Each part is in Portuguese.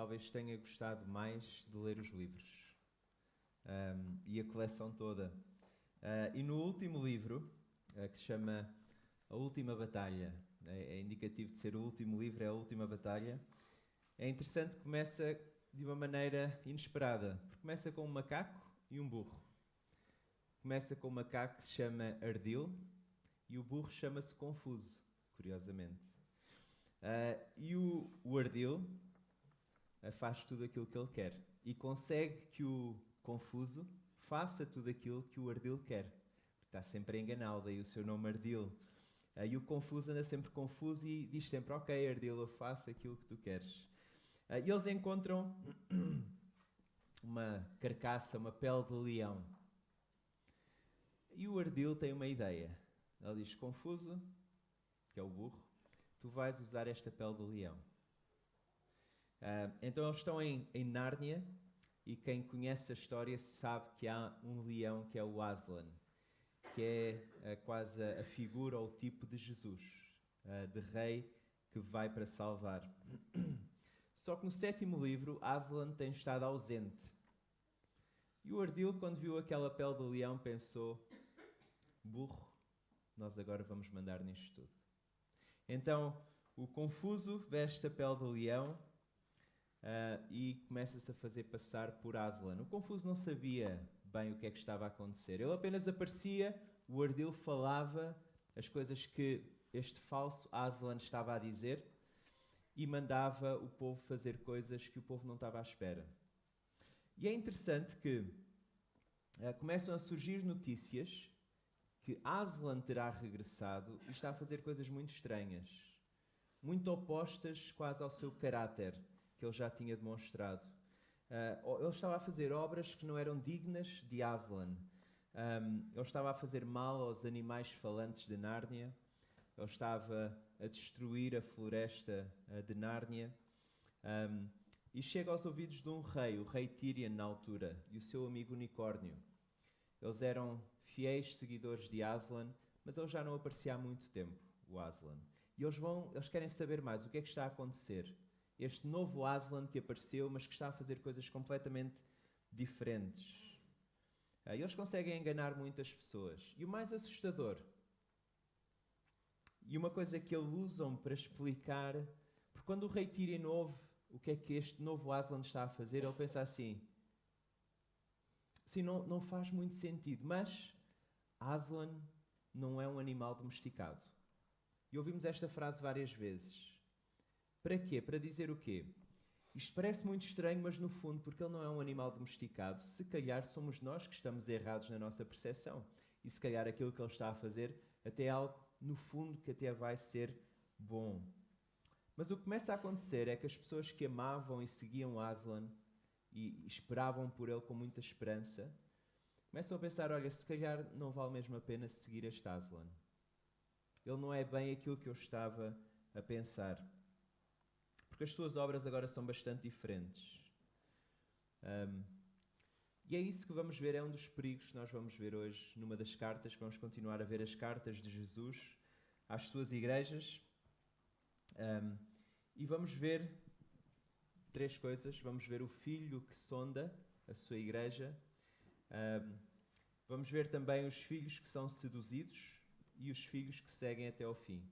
talvez tenha gostado mais de ler os livros e a coleção toda. E no último livro, que se chama A Última Batalha, é indicativo de ser o último livro, é a última batalha, é interessante que começa de uma maneira inesperada, porque começa com um macaco e um burro. Começa com um macaco que se chama Ardil e o burro chama-se Confuso, curiosamente. E o Ardil faz tudo aquilo que ele quer e consegue que o Confuso faça tudo aquilo que o Ardil quer. Está sempre a enganá-lo, daí o seu nome Ardil. E o Confuso anda sempre confuso e diz sempre: ok, Ardil, eu faço aquilo que tu queres. E eles encontram uma carcaça, uma pele de leão. E o Ardil tem uma ideia. Ele diz: Confuso, que é o burro, tu vais usar esta pele de leão. Então eles estão em Nárnia e quem conhece a história sabe que há um leão que é o Aslan, que é quase a figura ou o tipo de Jesus, de rei que vai para salvar. Só que no 7º livro, Aslan tem estado ausente. E o Ardil, quando viu aquela pele de leão, pensou: burro, nós agora vamos mandar nisto tudo. Então, o Confuso veste a pele de leão e começa-se a fazer passar por Aslan. O Confuso não sabia bem o que é que estava a acontecer. Ele apenas aparecia, o Ardil falava as coisas que este falso Aslan estava a dizer e mandava o povo fazer coisas que o povo não estava à espera. E é interessante que começam a surgir notícias que Aslan terá regressado e está a fazer coisas muito estranhas, muito opostas quase ao seu caráter que ele já tinha demonstrado. Ele estava a fazer obras que não eram dignas de Aslan. Ele estava a fazer mal aos animais falantes de Nárnia. Ele estava a destruir a floresta de Nárnia. E chega aos ouvidos de um rei, o rei Tirian na altura, e o seu amigo Unicórnio. Eles eram fiéis seguidores de Aslan, mas ele já não aparecia há muito tempo, o Aslan. E eles querem saber mais, o que é que está a acontecer? Este novo Aslan que apareceu, mas que está a fazer coisas completamente diferentes. Eles conseguem enganar muitas pessoas. E o mais assustador, e uma coisa que eles usam para explicar, porque quando o rei Tirian ouve o que é que este novo Aslan está a fazer, ele pensa assim: sim, não faz muito sentido, mas Aslan não é um animal domesticado. E ouvimos esta frase várias vezes. Para quê? Para dizer o quê? Isto parece muito estranho, mas no fundo, porque ele não é um animal domesticado, se calhar somos nós que estamos errados na nossa percepção. E se calhar aquilo que ele está a fazer até é algo, no fundo, que até vai ser bom. Mas o que começa a acontecer é que as pessoas que amavam e seguiam Aslan e esperavam por ele com muita esperança, começam a pensar: olha, se calhar não vale mesmo a pena seguir este Aslan. Ele não é bem aquilo que eu estava a pensar. Porque as suas obras agora são bastante diferentes. E é isso que vamos ver, é um dos perigos que nós vamos ver hoje numa das cartas. Vamos continuar a ver as cartas de Jesus às suas igrejas. E vamos ver 3 coisas. Vamos ver o filho que sonda a sua igreja. Vamos ver também os filhos que são seduzidos e os filhos que seguem até ao fim.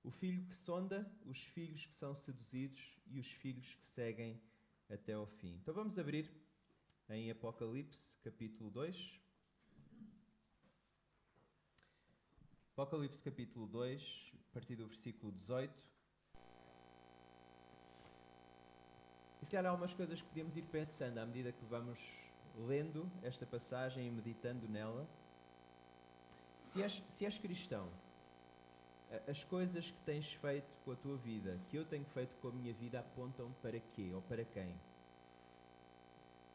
O filho que sonda, os filhos que são seduzidos e os filhos que seguem até ao fim. Então vamos abrir em Apocalipse, capítulo 2. Apocalipse, capítulo 2, a partir do versículo 18. E se calhar há algumas coisas que podemos ir pensando à medida que vamos lendo esta passagem e meditando nela. Se és cristão, as coisas que tens feito com a tua vida, que eu tenho feito com a minha vida, apontam para quê ou para quem?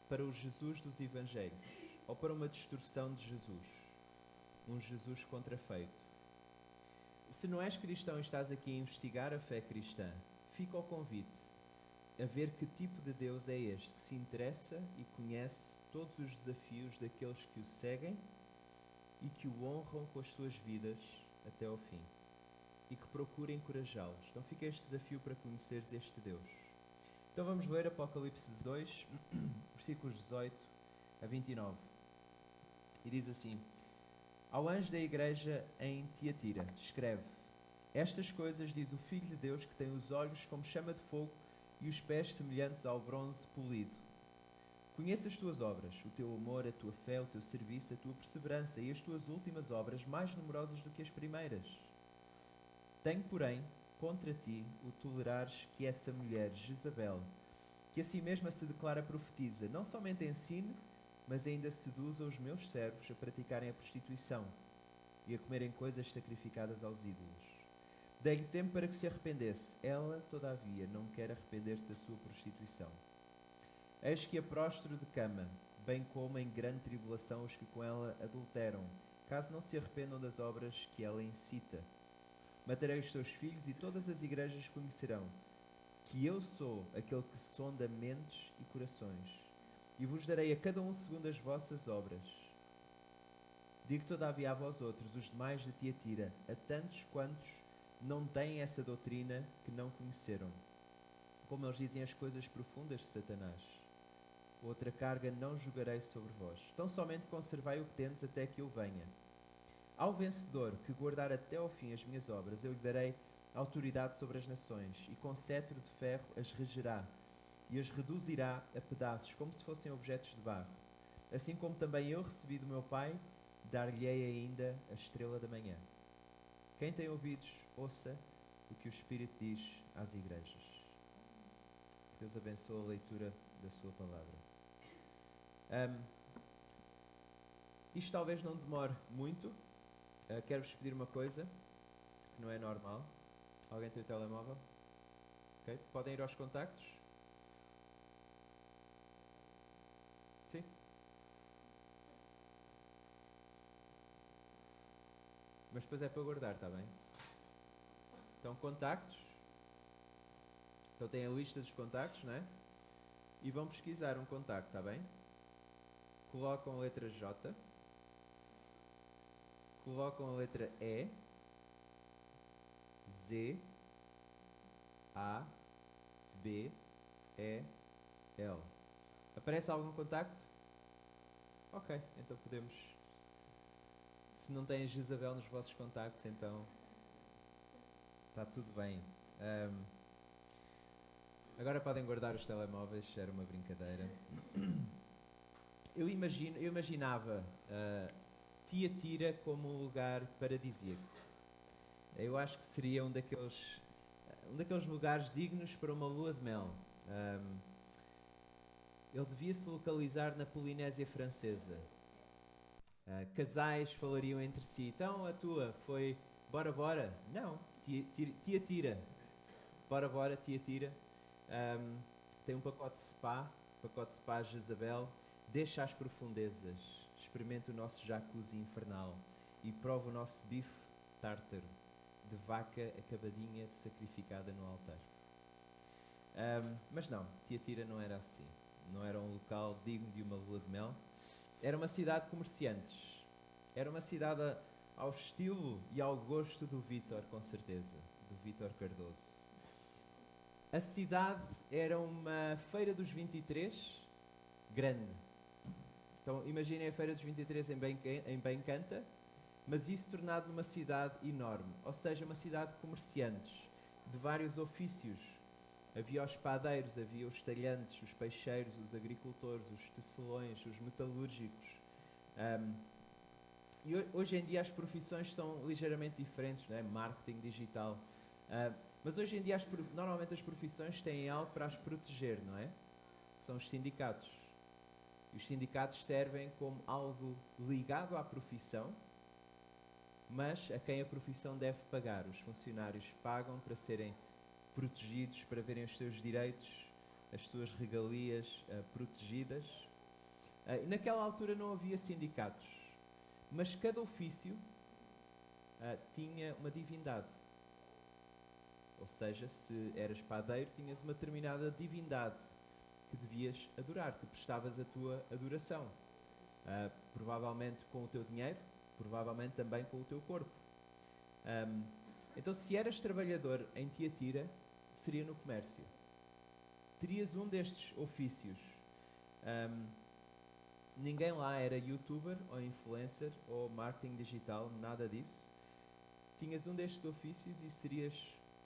Para o Jesus dos Evangelhos ou para uma distorção de Jesus? Um Jesus contrafeito? Se não és cristão e estás aqui a investigar a fé cristã, fica o convite a ver que tipo de Deus é este, que se interessa e conhece todos os desafios daqueles que o seguem e que o honram com as suas vidas até ao fim. E que procura encorajá-los. Então fica este desafio para conheceres este Deus. Então vamos ler Apocalipse 2, versículos 18 a 29. E diz assim: Ao anjo da igreja em Tiatira, escreve: Estas coisas diz o Filho de Deus, que tem os olhos como chama de fogo e os pés semelhantes ao bronze polido. Conheço as tuas obras, o teu amor, a tua fé, o teu serviço, a tua perseverança e as tuas últimas obras, mais numerosas do que as primeiras. Tenho, porém, contra ti o tolerares que essa mulher, Jezabel, que a si mesma se declara profetiza, não somente ensine, mas ainda seduza os meus servos a praticarem a prostituição e a comerem coisas sacrificadas aos ídolos. Dei-lhe tempo para que se arrependesse. Ela, todavia, não quer arrepender-se da sua prostituição. Eis que a prostro de cama, bem como em grande tribulação os que com ela adulteram, caso não se arrependam das obras que ela incita. Matarei os seus filhos e todas as igrejas conhecerão que eu sou aquele que sonda mentes e corações, e vos darei a cada um segundo as vossas obras. Digo todavia a vós outros, os demais de Tiatira, a tantos quantos não têm essa doutrina que não conheceram, como eles dizem as coisas profundas de Satanás. Outra carga não julgarei sobre vós. Tão somente conservai o que tendes até que eu venha. Ao vencedor que guardar até ao fim as minhas obras, eu lhe darei autoridade sobre as nações, e com cetro de ferro as regerá, e as reduzirá a pedaços, como se fossem objetos de barro. Assim como também eu recebi do meu Pai, dar-lhe-ei ainda a estrela da manhã. Quem tem ouvidos, ouça o que o Espírito diz às igrejas. Deus abençoe a leitura da sua palavra. Isto talvez não demore muito. Quero-vos pedir uma coisa que não é normal. Alguém tem o telemóvel? Okay. Podem ir aos contactos? Sim? Mas depois é para guardar, está bem? Então, contactos. Então tem a lista dos contactos, não é? E vão pesquisar um contacto, está bem? Colocam a letra J. Colocam a letra E. Z. A. B. E. L. Aparece algum contacto? Ok, então podemos... Se não têm Jezabel nos vossos contactos, então está tudo bem. Agora podem guardar os telemóveis, era uma brincadeira. Eu imaginava Tiatira como um lugar paradisíaco. Eu acho que seria um daqueles lugares dignos para uma lua de mel. Ele devia se localizar na Polinésia Francesa. Casais falariam entre si. Então a tua foi bora bora? Não, Tiatira. Bora bora, Tiatira. Tem um pacote de spa Jezabel. Deixa as profundezas. Experimenta o nosso jacuzzi infernal e prova o nosso bife tártaro de vaca acabadinha de sacrificada no altar. Mas não, Tiatira não era assim. Não era um local digno de uma lua de mel. Era uma cidade de comerciantes. Era uma cidade ao estilo e ao gosto do Vítor, com certeza. Do Vítor Cardoso. A cidade era uma feira dos 23 grande. Então imaginem a feira dos 23 em Bencanta, mas isso tornado numa cidade enorme. Ou seja, uma cidade de comerciantes, de vários ofícios. Havia os padeiros, havia os talhantes, os peixeiros, os agricultores, os tecelões, os metalúrgicos. E hoje em dia as profissões são ligeiramente diferentes, não é? Marketing digital. Mas hoje em dia normalmente as profissões têm algo para as proteger, não é? São os sindicatos. E os sindicatos servem como algo ligado à profissão, mas a quem a profissão deve pagar. Os funcionários pagam para serem protegidos, para verem os seus direitos, as suas regalias protegidas. Naquela altura não havia sindicatos, mas cada ofício tinha uma divindade. Ou seja, se eras padeiro, tinhas uma determinada divindade que devias adorar, que prestavas a tua adoração. Provavelmente com o teu dinheiro, provavelmente também com o teu corpo. Então, se eras trabalhador em Tiatira, seria no comércio. terias um destes ofícios. Ninguém lá era youtuber ou influencer ou marketing digital, nada disso. Tinhas um destes ofícios e serias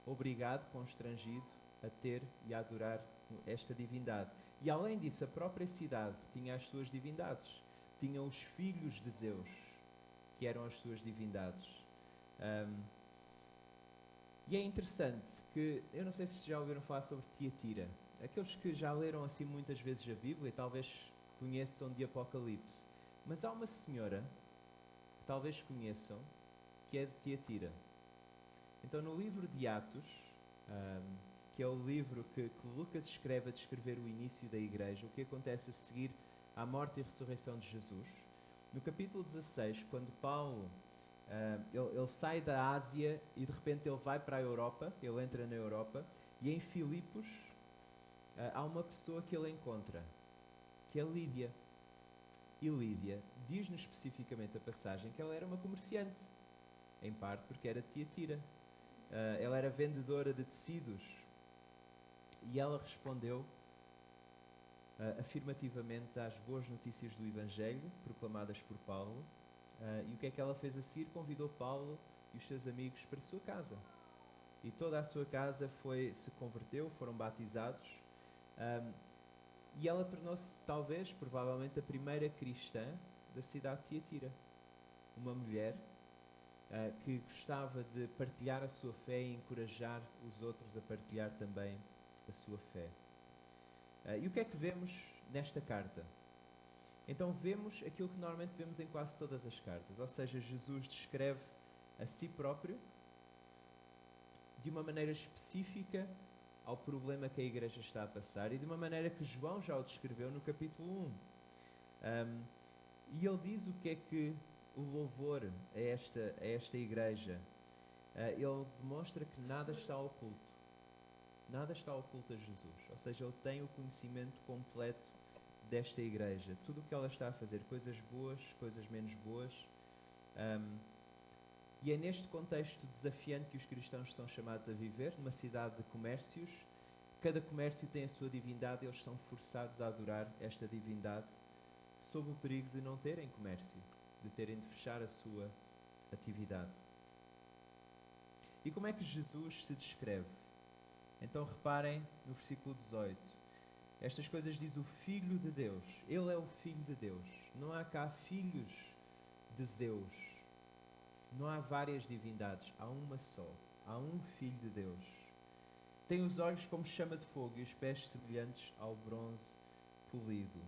obrigado, constrangido, a ter e a adorar esta divindade. E além disso, a própria cidade tinha as suas divindades. Tinha os filhos de Zeus, que eram as suas divindades. E é interessante que, eu não sei se já ouviram falar sobre Tiatira. Aqueles que já leram assim muitas vezes a Bíblia, talvez conheçam de Apocalipse. Mas há uma senhora, que talvez conheçam, que é de Tiatira. Então no livro de Atos, que é o livro que Lucas escreve a descrever o início da igreja, o que acontece a seguir à morte e ressurreição de Jesus, no capítulo 16, quando Paulo ele sai da Ásia e de repente ele vai para a Europa, ele entra na Europa, e em Filipos há uma pessoa que ele encontra, que é Lídia. E Lídia diz-nos especificamente a passagem que ela era uma comerciante, em parte porque era de Tiatira. Ela era vendedora de tecidos e ela respondeu afirmativamente às boas notícias do Evangelho proclamadas por Paulo. E o que é que ela fez a seguir? Convidou Paulo e os seus amigos para a sua casa. E toda a sua casa se converteu, foram batizados. E ela tornou-se, talvez, provavelmente, a primeira cristã da cidade de Tiatira. Uma mulher que gostava de partilhar a sua fé e encorajar os outros a partilhar também a sua fé. E o que é que vemos nesta carta? Então vemos aquilo que normalmente vemos em quase todas as cartas, ou seja, Jesus descreve a si próprio de uma maneira específica ao problema que a igreja está a passar e de uma maneira que João já o descreveu no capítulo 1. E ele diz o que é que o louvor a esta igreja. Ele demonstra que nada está oculto. Nada está oculto a Jesus. Ou seja, ele tem o conhecimento completo desta igreja. Tudo o que ela está a fazer, coisas boas, coisas menos boas. E é neste contexto desafiante que os cristãos são chamados a viver, numa cidade de comércios. Cada comércio tem a sua divindade e eles são forçados a adorar esta divindade sob o perigo de não terem comércio, de terem de fechar a sua atividade. E como é que Jesus se descreve? Então reparem no versículo 18. Estas coisas diz o Filho de Deus. Ele é o Filho de Deus. Não há cá filhos de Zeus. Não há várias divindades. Há uma só. Há um Filho de Deus. Tem os olhos como chama de fogo e os pés semelhantes ao bronze polido.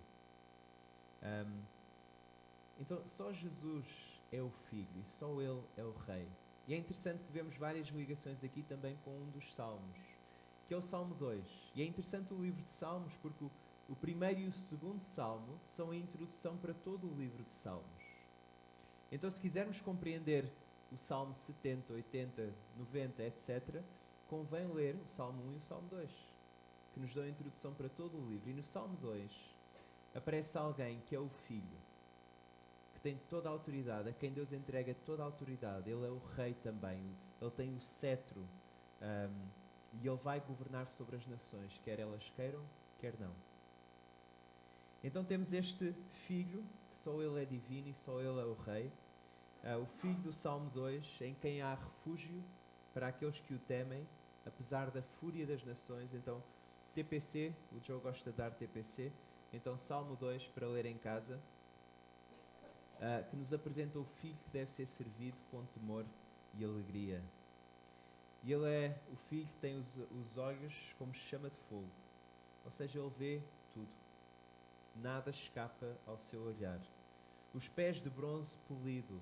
Então só Jesus é o Filho e só Ele é o Rei. E é interessante que vemos várias ligações aqui também com um dos Salmos, que é o Salmo 2. E é interessante o livro de Salmos porque o primeiro e o segundo Salmo são a introdução para todo o livro de Salmos. Então se quisermos compreender o Salmo 70, 80, 90, etc., convém ler o Salmo 1 e o Salmo 2, que nos dão a introdução para todo o livro. E no Salmo 2 aparece alguém que é o Filho, que tem toda a autoridade, a quem Deus entrega toda a autoridade. Ele é o Rei também, ele tem o cetro, e ele vai governar sobre as nações, quer elas queiram, quer não. Então temos este Filho, que só ele é divino e só ele é o Rei. O Filho do Salmo 2, em quem há refúgio para aqueles que o temem, apesar da fúria das nações. Então, TPC, o Joe gosta de dar TPC. Então, Salmo 2, para ler em casa, que nos apresenta o Filho que deve ser servido com temor e alegria. E ele é o Filho que tem os olhos como chama de fogo. Ou seja, ele vê tudo. Nada escapa ao seu olhar. Os pés de bronze polido,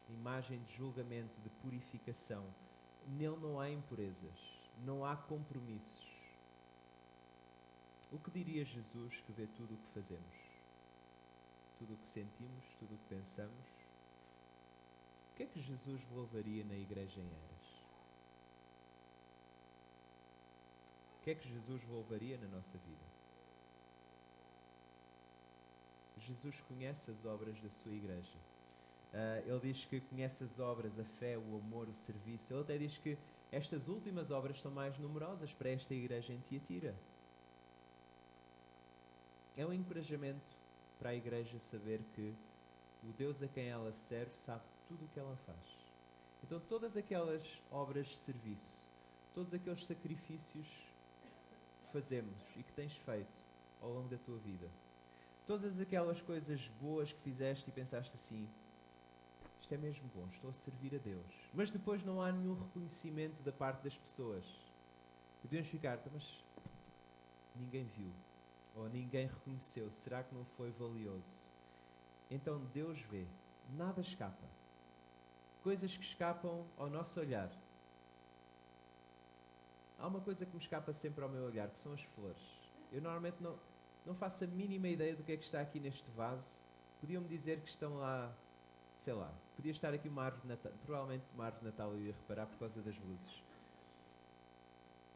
imagem de julgamento, de purificação. Nele não há impurezas, não há compromissos. O que diria Jesus que vê tudo o que fazemos? Tudo o que sentimos, tudo o que pensamos? O que é que Jesus louvaria na igreja em Eras? O que é que Jesus louvaria na nossa vida? Jesus conhece as obras da sua igreja. Ele diz que conhece as obras, a fé, o amor, o serviço. Ele até diz que estas últimas obras são mais numerosas para esta igreja em Tiatira. é um encorajamento para a igreja saber que o Deus a quem ela serve sabe tudo o que ela faz. Então todas aquelas obras de serviço, todos aqueles sacrifícios que fazemos e que tens feito ao longo da tua vida, todas aquelas coisas boas que fizeste e pensaste assim, isto é mesmo bom, estou a servir a Deus. Mas depois não há nenhum reconhecimento da parte das pessoas. E podemos ficar, mas ninguém viu, ou ninguém reconheceu, será que não foi valioso? Então Deus vê, nada escapa. Coisas que escapam ao nosso olhar. Há uma coisa que me escapa sempre ao meu olhar, que são as flores. Eu normalmente não faço a mínima ideia do que é que está aqui neste vaso. Podiam-me dizer que estão lá, sei lá, podia estar aqui uma árvore de Natal, provavelmente uma árvore de Natal eu ia reparar por causa das luzes.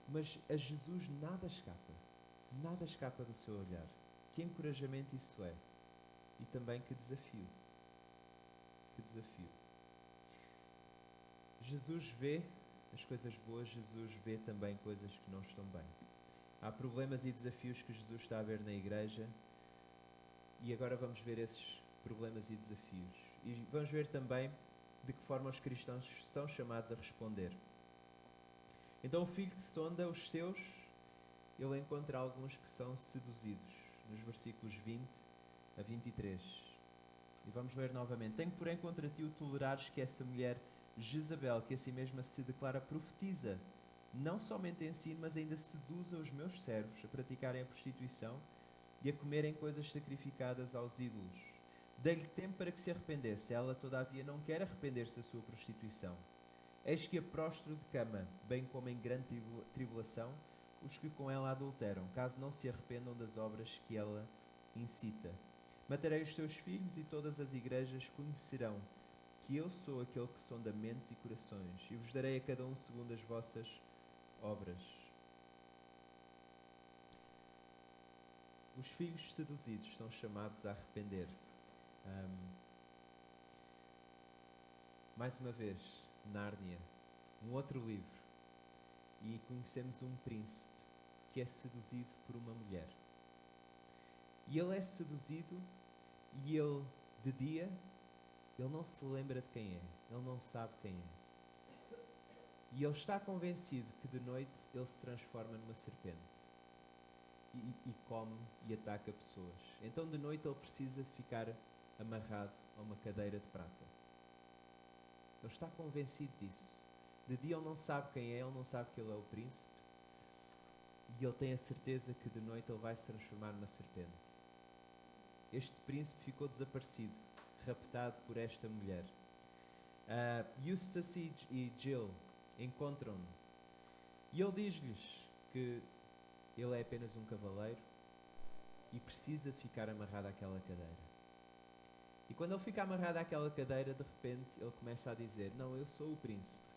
Mas a Jesus nada escapa do seu olhar. Que encorajamento isso é. E também que desafio. Que desafio. Jesus vê as coisas boas, Jesus vê também coisas que não estão bem. Há problemas e desafios que Jesus está a ver na igreja e agora vamos ver esses problemas e desafios. E vamos ver também de que forma os cristãos são chamados a responder. Então o filho que sonda os seus, ele encontra alguns que são seduzidos, nos versículos 20 a 23. E vamos ler novamente. Tenho, porém, contra ti o tolerares que essa mulher Jezabel, que a si mesma se declara profetiza, não somente ensina, mas ainda seduza os meus servos a praticarem a prostituição e a comerem coisas sacrificadas aos ídolos. Dei-lhe tempo para que se arrependesse. Ela, todavia, não quer arrepender-se da sua prostituição. Eis que a prostro de cama, bem como em grande tribulação, os que com ela adulteram, caso não se arrependam das obras que ela incita. Matarei os teus filhos e todas as igrejas conhecerão que eu sou aquele que sonda mentes e corações, e vos darei a cada um segundo as vossas obras. Os filhos seduzidos são chamados a arrepender. Mais uma vez, Nárnia, um outro livro, e conhecemos um príncipe que é seduzido por uma mulher. E ele é seduzido e ele, de dia, ele não se lembra de quem é, ele não sabe quem é. E ele está convencido que de noite ele se transforma numa serpente e come e ataca pessoas. Então de noite ele precisa de ficar amarrado a uma cadeira de prata. Ele está convencido disso. De dia ele não sabe quem é, ele não sabe que ele é o príncipe. E ele tem a certeza que de noite ele vai se transformar numa serpente. Este príncipe ficou desaparecido, raptado por esta mulher. Eustace e Jill encontram-no. E ele diz-lhes que ele é apenas um cavaleiro e precisa de ficar amarrado àquela cadeira. E quando ele fica amarrado àquela cadeira, de repente ele começa a dizer: não, eu sou o príncipe.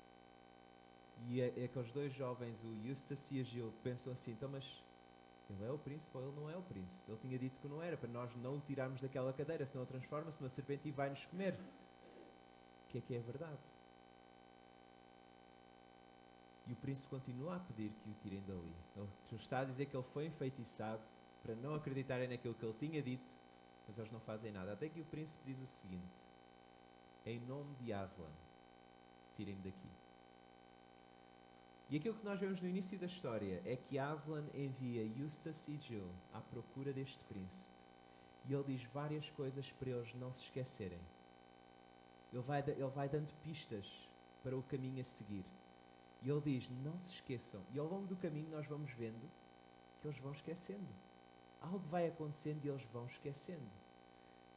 E aqueles dois jovens, o Eustace e a Jill, pensam assim: então, mas ele é o príncipe ou ele não é o príncipe? Ele tinha dito que não era, para nós não o tirarmos daquela cadeira, senão ele transforma-se numa serpente e vai-nos comer. O que é verdade? E o príncipe continua a pedir que o tirem dali. Ele está a dizer que ele foi enfeitiçado para não acreditarem naquilo que ele tinha dito, mas eles não fazem nada. Até que o príncipe diz o seguinte: em nome de Aslan, tirem-me daqui. E aquilo que nós vemos no início da história é que Aslan envia Eustace e Jill à procura deste príncipe. E ele diz várias coisas para eles não se esquecerem. Ele vai dando pistas para o caminho a seguir. E ele diz: não se esqueçam. E ao longo do caminho nós vamos vendo que eles vão esquecendo. Algo vai acontecendo e eles vão esquecendo.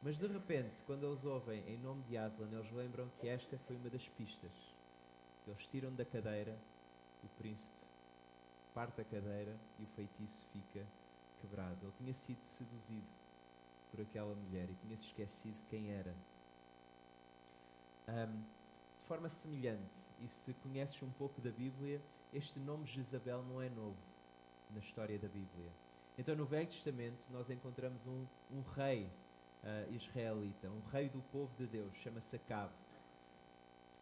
Mas de repente, quando eles ouvem em nome de Aslan, eles lembram que esta foi uma das pistas. Eles tiram da cadeira, o príncipe parte a cadeira e o feitiço fica quebrado. Ele tinha sido seduzido por aquela mulher e tinha-se esquecido quem era. De forma semelhante, e se conheces um pouco da Bíblia, este nome Jezabel não é novo na história da Bíblia. Então no Velho Testamento nós encontramos um rei israelita, um rei do povo de Deus, chama-se Acabe.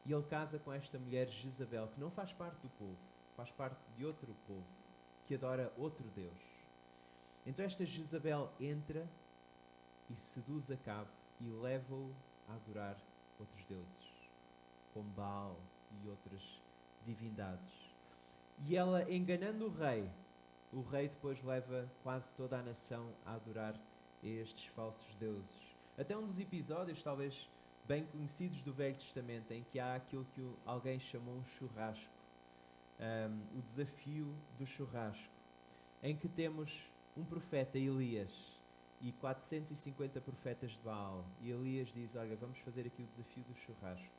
E ele casa com esta mulher Jezabel, que não faz parte do povo, faz parte de outro povo, que adora outro Deus. Então esta Jezabel entra e seduz Acabe e leva-o a adorar outros deuses, como Baal e outras divindades. E ela, enganando o rei depois leva quase toda a nação a adorar estes falsos deuses. Até um dos episódios, talvez bem conhecidos do Velho Testamento, em que há aquilo que alguém chamou um churrasco, o desafio do churrasco, em que temos um profeta, Elias, e 450 profetas de Baal. E Elias diz, olha, vamos fazer aqui o desafio do churrasco.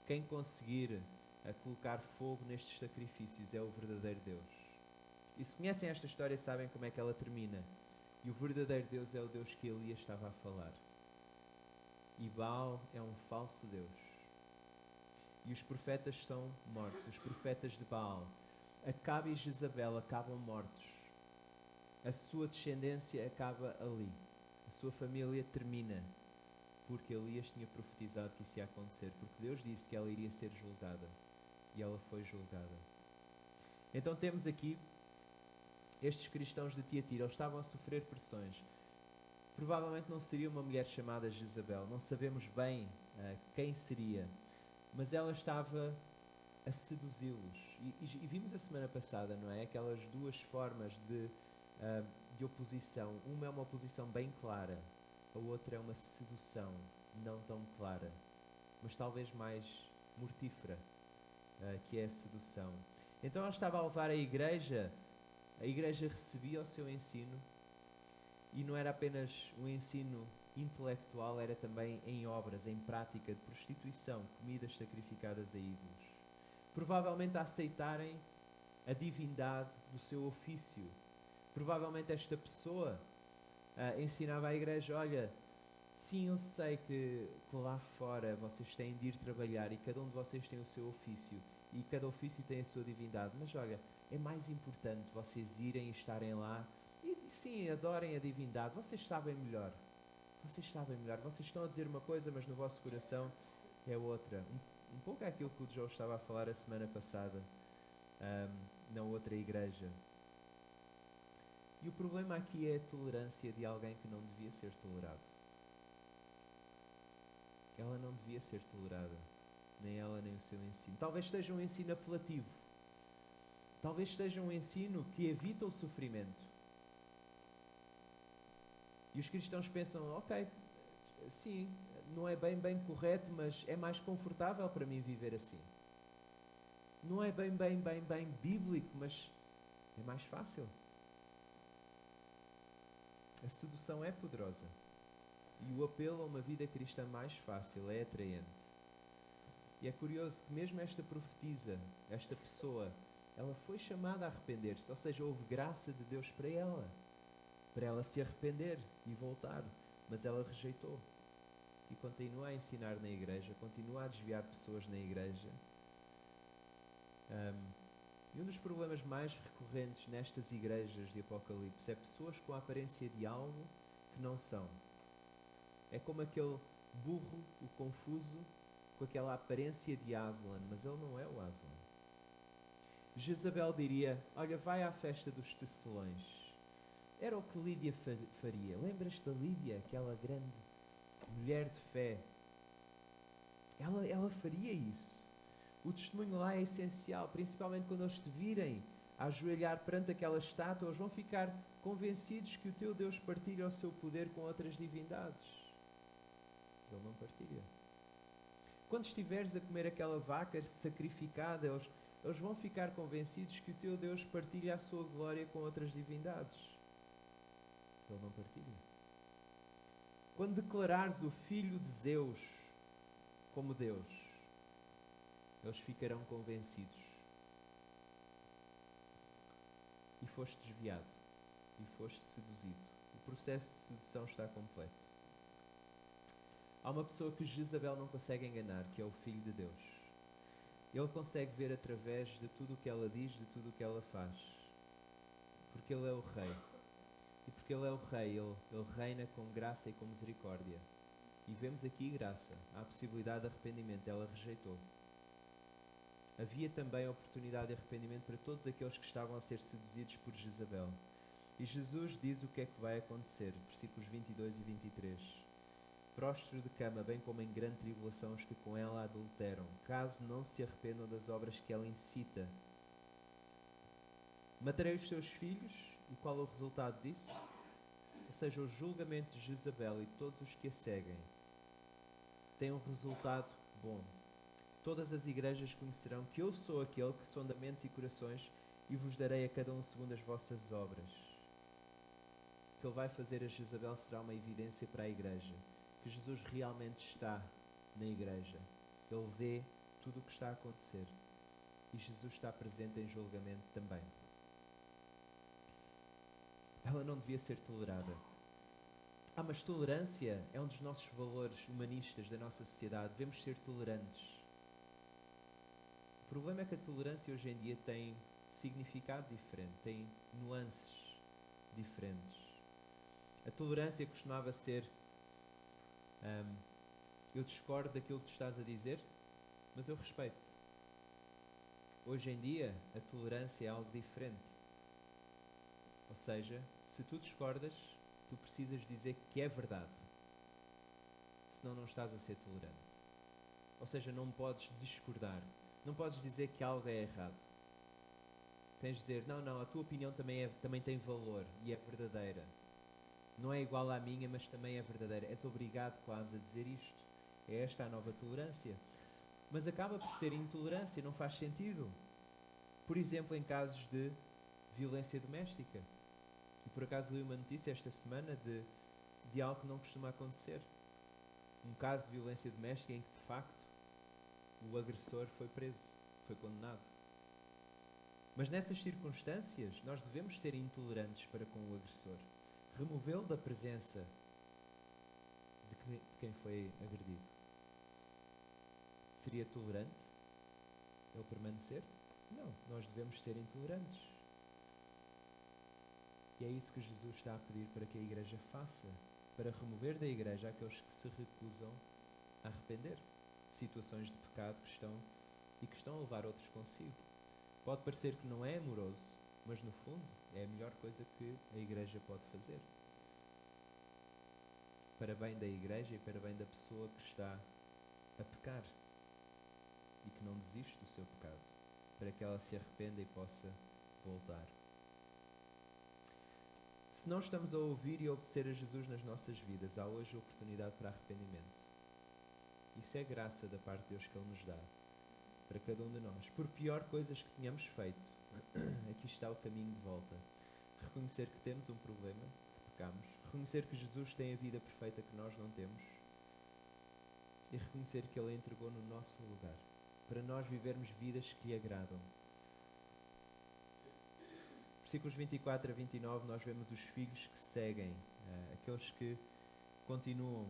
Quem conseguir colocar fogo nestes sacrifícios é o verdadeiro Deus. E se conhecem esta história, sabem como é que ela termina. E o verdadeiro Deus é o Deus que Elias estava a falar. E Baal é um falso Deus. E os profetas são mortos. Os profetas de Baal. Acabe e Jezabel acabam mortos. A sua descendência acaba ali. A sua família termina. Porque Elias tinha profetizado que isso ia acontecer. Porque Deus disse que ela iria ser julgada. E ela foi julgada. Então temos aqui estes cristãos de Tiatira. Eles estavam a sofrer pressões. Provavelmente não seria uma mulher chamada Jezabel. Não sabemos bem quem seria. Mas ela estava a seduzi-los. E vimos a semana passada, não é? Aquelas duas formas de oposição. Uma é uma oposição bem clara. A outra é uma sedução não tão clara. Mas talvez mais mortífera, que é a sedução. Então ela estava a levar a igreja recebia o seu ensino. E não era apenas um ensino intelectual, era também em obras, em prática de prostituição, comidas sacrificadas a ídolos. Provavelmente a aceitarem a divindade do seu ofício. Provavelmente esta pessoa ensinava à igreja, olha, sim, eu sei que lá fora vocês têm de ir trabalhar e cada um de vocês tem o seu ofício e cada ofício tem a sua divindade, mas olha, é mais importante vocês irem e estarem lá e sim, adorem a divindade, vocês sabem melhor. Vocês sabem melhor. Vocês estão a dizer uma coisa, mas no vosso coração é outra. Um pouco é aquilo que o João estava a falar a semana passada, na outra igreja. E o problema aqui é a tolerância de alguém que não devia ser tolerado. Ela não devia ser tolerada. Nem ela, nem o seu ensino. Talvez seja um ensino apelativo. Talvez seja um ensino que evita o sofrimento. E os cristãos pensam, ok, sim, não é bem correto, mas é mais confortável para mim viver assim. Não é bem bíblico, mas é mais fácil. A sedução é poderosa. E o apelo a uma vida cristã mais fácil é atraente. E é curioso que mesmo esta profetisa, esta pessoa, ela foi chamada a arrepender-se, ou seja, houve graça de Deus para ela se arrepender e voltar, mas ela rejeitou e continua a ensinar na igreja, continua a desviar pessoas na igreja. E um dos problemas mais recorrentes nestas igrejas de Apocalipse é pessoas com a aparência de algo que não são. É como aquele burro, o confuso, com aquela aparência de Aslan, mas ele não é o Aslan. Jezabel diria, olha, vai à festa dos tecelões. Era o que Lídia faria. Lembras-te da Lídia, aquela grande mulher de fé? Ela faria isso. O testemunho lá é essencial, principalmente quando eles te virem a ajoelhar perante aquela estátua, eles vão ficar convencidos que o teu Deus partilha o seu poder com outras divindades. Ele não partilha. Quando estiveres a comer aquela vaca sacrificada, eles vão ficar convencidos que o teu Deus partilha a sua glória com outras divindades. Ele não partilha. Quando declarares o Filho de Zeus como Deus, eles ficarão convencidos. E foste desviado. E foste seduzido. O processo de sedução está completo. Há uma pessoa que Jezabel não consegue enganar, que é o Filho de Deus. Ele consegue ver através de tudo o que ela diz, de tudo o que ela faz. Porque Ele é o Rei. E porque Ele é o Rei, Ele reina com graça e com misericórdia. E vemos aqui graça. Há a possibilidade de arrependimento. Ela rejeitou. Havia também a oportunidade de arrependimento para todos aqueles que estavam a ser seduzidos por Jezabel. E Jesus diz o que é que vai acontecer, versículos 22 e 23. Prostro de cama, bem como em grande tribulação os que com ela adulteram, caso não se arrependam das obras que ela incita. Matarei os seus filhos, e qual é o resultado disso? Ou seja, o julgamento de Jezabel e todos os que a seguem tem um resultado bom. Todas as igrejas conhecerão que eu sou aquele que sonda mentes e corações e vos darei a cada um segundo as vossas obras. O que ele vai fazer a Jezabel será uma evidência para a igreja, que Jesus realmente está na igreja. Ele vê tudo o que está a acontecer e Jesus está presente em julgamento também. Ela não devia ser tolerada. Mas tolerância é um dos nossos valores humanistas da nossa sociedade. Devemos ser tolerantes. O problema é que a tolerância hoje em dia tem significado diferente, tem nuances diferentes. A tolerância costumava ser eu discordo daquilo que tu estás a dizer, mas eu respeito. Hoje em dia, a tolerância é algo diferente. Ou seja, se tu discordas, tu precisas dizer que é verdade. Senão não estás a ser tolerante. Ou seja, não podes discordar. Não podes dizer que algo é errado. Tens de dizer, não, a tua opinião também tem valor e é verdadeira. Não é igual à minha, mas também é verdadeira. És obrigado quase a dizer isto. É esta a nova tolerância. Mas acaba por ser intolerância, não faz sentido. Por exemplo, em casos de violência doméstica. E por acaso li uma notícia esta semana de algo que não costuma acontecer. Um caso de violência doméstica em que, de facto, o agressor foi preso, foi condenado. Mas nessas circunstâncias, nós devemos ser intolerantes para com o agressor. Removê-lo da presença de quem foi agredido. Seria tolerante ele permanecer? Não, nós devemos ser intolerantes. E é isso que Jesus está a pedir para que a igreja faça, para remover da igreja aqueles que se recusam a arrepender de situações de pecado que estão a levar outros consigo. Pode parecer que não é amoroso, mas no fundo é a melhor coisa que a igreja pode fazer. Para bem da igreja e para bem da pessoa que está a pecar e que não desiste do seu pecado, para que ela se arrependa e possa voltar. Se não estamos a ouvir e a obedecer a Jesus nas nossas vidas, há hoje a oportunidade para arrependimento. Isso é graça da parte de Deus que Ele nos dá, para cada um de nós. Por pior coisas que tenhamos feito, aqui está o caminho de volta. Reconhecer que temos um problema, que pecamos. Reconhecer que Jesus tem a vida perfeita que nós não temos. E reconhecer que Ele a entregou no nosso lugar, para nós vivermos vidas que lhe agradam. Versículos 24 a 29, nós vemos os filhos que seguem, aqueles que continuam.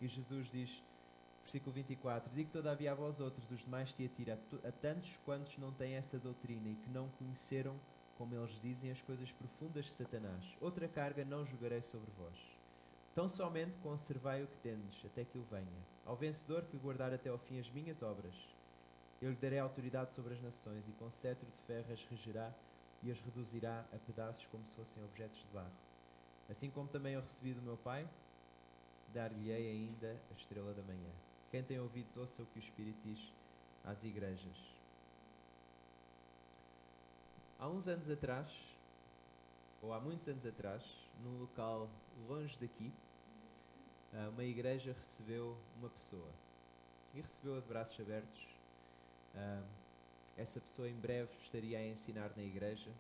E Jesus diz, versículo 24, digo todavia a vós outros, os demais Tiatira, a tantos quantos não têm essa doutrina e que não conheceram, como eles dizem, as coisas profundas de Satanás. Outra carga não jogarei sobre vós. Tão somente conservai o que tendes, até que eu venha. Ao vencedor que guardar até ao fim as minhas obras, eu lhe darei autoridade sobre as nações, e com cetro de ferro as regerá e as reduzirá a pedaços como se fossem objetos de barro. Assim como também eu recebi do meu Pai, dar-lhe-ei ainda a estrela da manhã. Quem tem ouvidos, ouça o que o Espírito diz às igrejas. Há uns anos atrás, ou há muitos anos atrás, num local longe daqui, uma igreja recebeu uma pessoa. E recebeu-a de braços abertos. Essa pessoa em breve estaria a ensinar na igreja.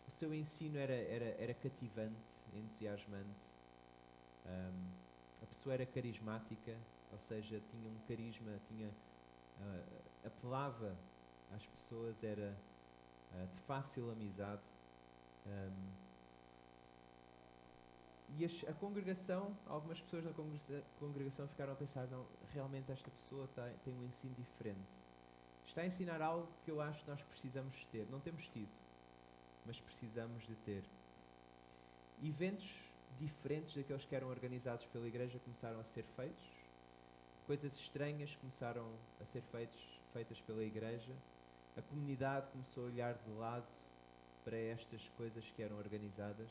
O seu ensino era cativante, entusiasmante. A pessoa era carismática, ou seja, tinha um carisma, apelava às pessoas, era de fácil amizade. E a congregação, algumas pessoas da congregação ficaram a pensar, não, realmente esta pessoa tem um ensino diferente. Está a ensinar algo que eu acho que nós precisamos ter. Não temos tido, mas precisamos de ter. Eventos diferentes daqueles que eram organizados pela igreja começaram a ser feitos. Coisas estranhas começaram a ser feitas pela igreja. A comunidade começou a olhar de lado para estas coisas que eram organizadas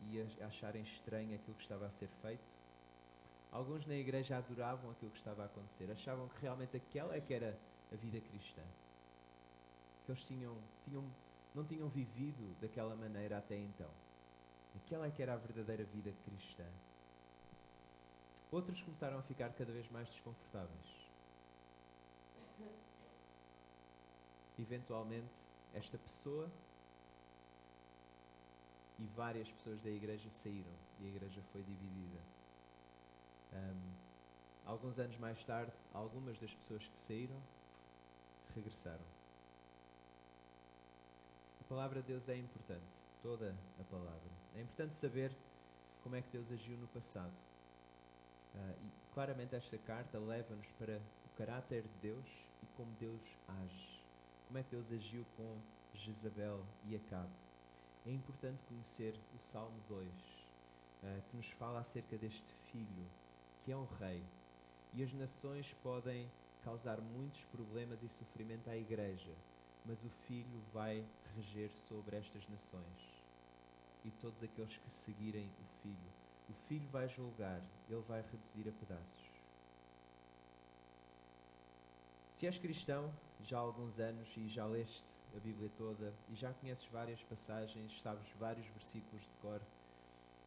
e a acharem estranho aquilo que estava a ser feito. Alguns na igreja adoravam aquilo que estava a acontecer, achavam que realmente aquela é que era a vida cristã. Que eles não tinham vivido daquela maneira até então. Aquela é que era a verdadeira vida cristã. Outros começaram a ficar cada vez mais desconfortáveis. Eventualmente, esta pessoa e várias pessoas da igreja saíram e a igreja foi dividida. Alguns anos mais tarde, algumas das pessoas que saíram regressaram. A palavra de Deus é importante, toda a palavra. É importante saber como é que Deus agiu no passado. E claramente esta carta leva-nos para o caráter de Deus e como Deus age. Como é que Deus agiu com Jezabel e Acabe. É importante conhecer o Salmo 2, que nos fala acerca deste filho, que é um rei. E as nações podem causar muitos problemas e sofrimento à igreja, mas o filho vai reger sobre estas nações. E todos aqueles que seguirem o filho vai julgar, ele vai reduzir a pedaços. Se és cristão já há alguns anos e já leste a Bíblia toda e já conheces várias passagens, sabes vários versículos de cor,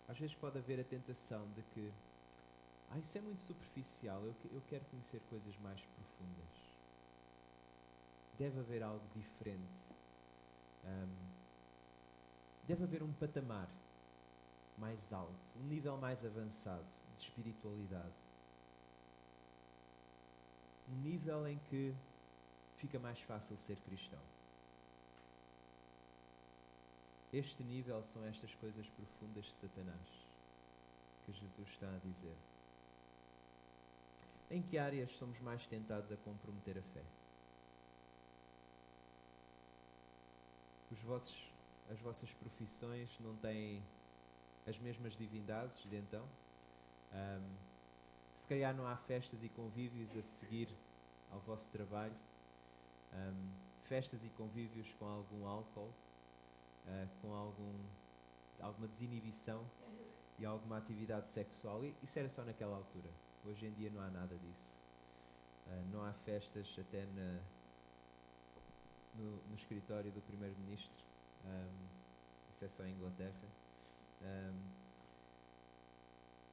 às vezes pode haver a tentação de que isso é muito superficial, eu quero conhecer coisas mais profundas. Deve haver algo diferente. Deve haver um patamar mais alto, um nível mais avançado de espiritualidade. Um nível em que fica mais fácil ser cristão. Este nível são estas coisas profundas de Satanás, que Jesus está a dizer. Em que áreas somos mais tentados a comprometer a fé? As vossas profissões não têm as mesmas divindades de então? Se calhar não há festas e convívios a seguir ao vosso trabalho, festas e convívios com algum álcool, com alguma desinibição e alguma atividade sexual. E isso era só naquela altura. Hoje em dia não há nada disso. Não há festas até no escritório do primeiro-ministro. Isso é só em Inglaterra.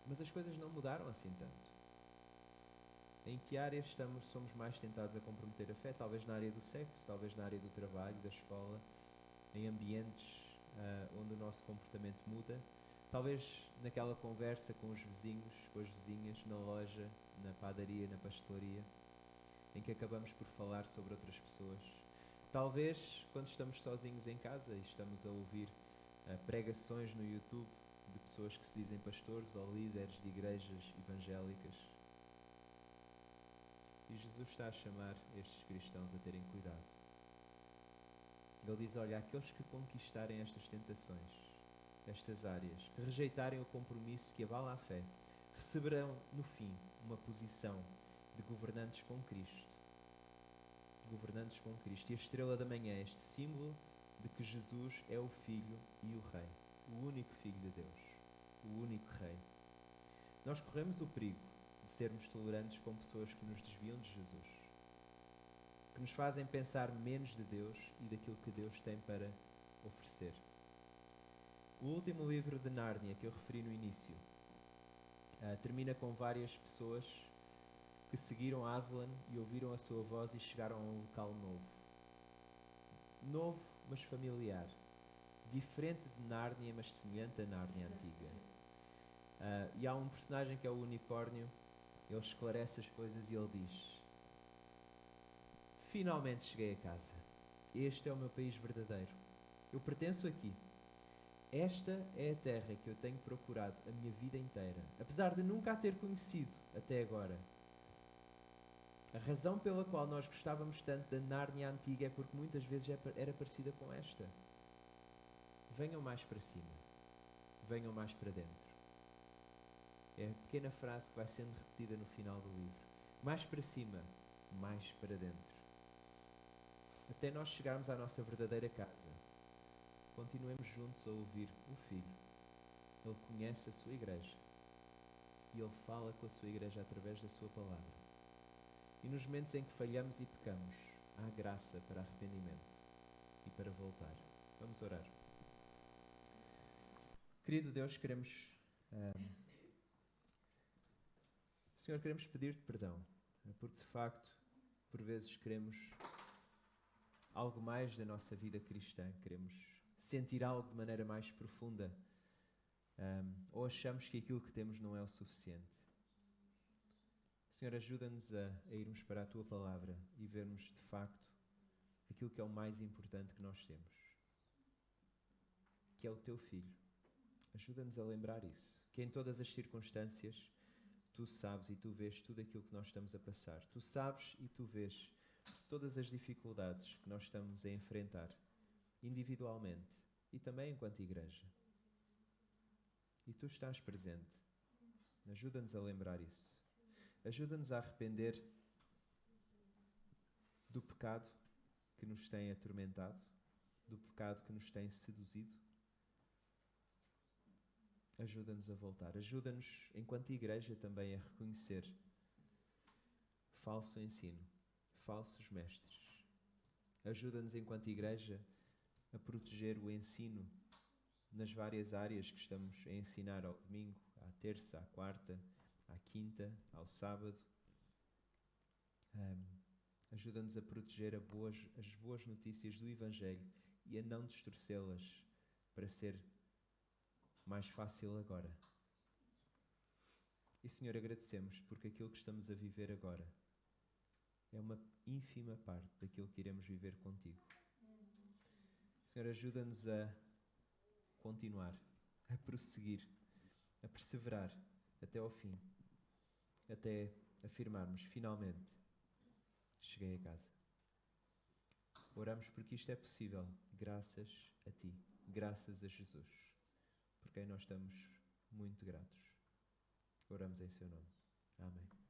Mas as coisas não mudaram assim tanto. Em que áreas somos mais tentados a comprometer a fé? Talvez na área do sexo, talvez na área do trabalho, da escola, em ambientes onde o nosso comportamento muda. Talvez naquela conversa com os vizinhos, com as vizinhas, na loja, na padaria, na pastelaria, em que acabamos por falar sobre outras pessoas. Talvez quando estamos sozinhos em casa e estamos a ouvir pregações no YouTube de pessoas que se dizem pastores ou líderes de igrejas evangélicas. E Jesus está a chamar estes cristãos a terem cuidado. Ele diz, olha, aqueles que conquistarem estas tentações, estas áreas, que rejeitarem o compromisso que abala a fé, receberão, no fim, uma posição de governantes com Cristo. Governantes com Cristo. E a estrela da manhã é este símbolo de que Jesus é o Filho e o Rei. O único Filho de Deus. O único Rei. Nós corremos o perigo de sermos tolerantes com pessoas que nos desviam de Jesus, que nos fazem pensar menos de Deus e daquilo que Deus tem para oferecer. O último livro de Nárnia, que eu referi no início, termina com várias pessoas que seguiram Aslan e ouviram a sua voz e chegaram a um local novo. Novo, mas familiar. Diferente de Nárnia, mas semelhante a Nárnia antiga. E há um personagem que é o unicórnio. Ele esclarece as coisas e ele diz: finalmente cheguei a casa. Este é o meu país verdadeiro. Eu pertenço aqui. Esta é a terra que eu tenho procurado a minha vida inteira, apesar de nunca a ter conhecido até agora. A razão pela qual nós gostávamos tanto da Nárnia antiga é porque muitas vezes era parecida com esta. Venham mais para cima. Venham mais para dentro. É a pequena frase que vai sendo repetida no final do livro. Mais para cima, mais para dentro. A até nós chegarmos à nossa verdadeira casa. Continuemos juntos a ouvir o Filho. Ele conhece a sua igreja e Ele fala com a sua igreja através da sua palavra. E nos momentos em que falhamos e pecamos, há graça para arrependimento e para voltar. Vamos orar. Querido Deus, Senhor, queremos pedir-te perdão, porque de facto, por vezes queremos algo mais da nossa vida cristã, queremos sentir algo de maneira mais profunda, ou achamos que aquilo que temos não é o suficiente. Senhor, ajuda-nos a irmos para a Tua Palavra e vermos de facto aquilo que é o mais importante que nós temos, que é o Teu Filho. Ajuda-nos a lembrar isso, que em todas as circunstâncias Tu sabes e Tu vês tudo aquilo que nós estamos a passar. Tu sabes e Tu vês todas as dificuldades que nós estamos a enfrentar, individualmente e também enquanto igreja. E Tu estás presente. Ajuda-nos a lembrar isso. Ajuda-nos a arrepender do pecado que nos tem atormentado, do pecado que nos tem seduzido. Ajuda-nos a voltar. Ajuda-nos, enquanto igreja, também a reconhecer falso ensino, falsos mestres. Ajuda-nos, enquanto igreja, a proteger o ensino nas várias áreas que estamos a ensinar ao domingo, à terça, à quarta, à quinta, ao sábado. Ajuda-nos a proteger as boas notícias do Evangelho e a não distorcê-las para ser mais fácil agora. E, Senhor, agradecemos porque aquilo que estamos a viver agora é uma ínfima parte daquilo que iremos viver contigo. Senhor, ajuda-nos a continuar, a prosseguir, a perseverar até ao fim, até afirmarmos, finalmente, cheguei a casa. Oramos porque isto é possível, graças a Ti, graças a Jesus, por quem nós estamos muito gratos. Oramos em Seu nome. Amém.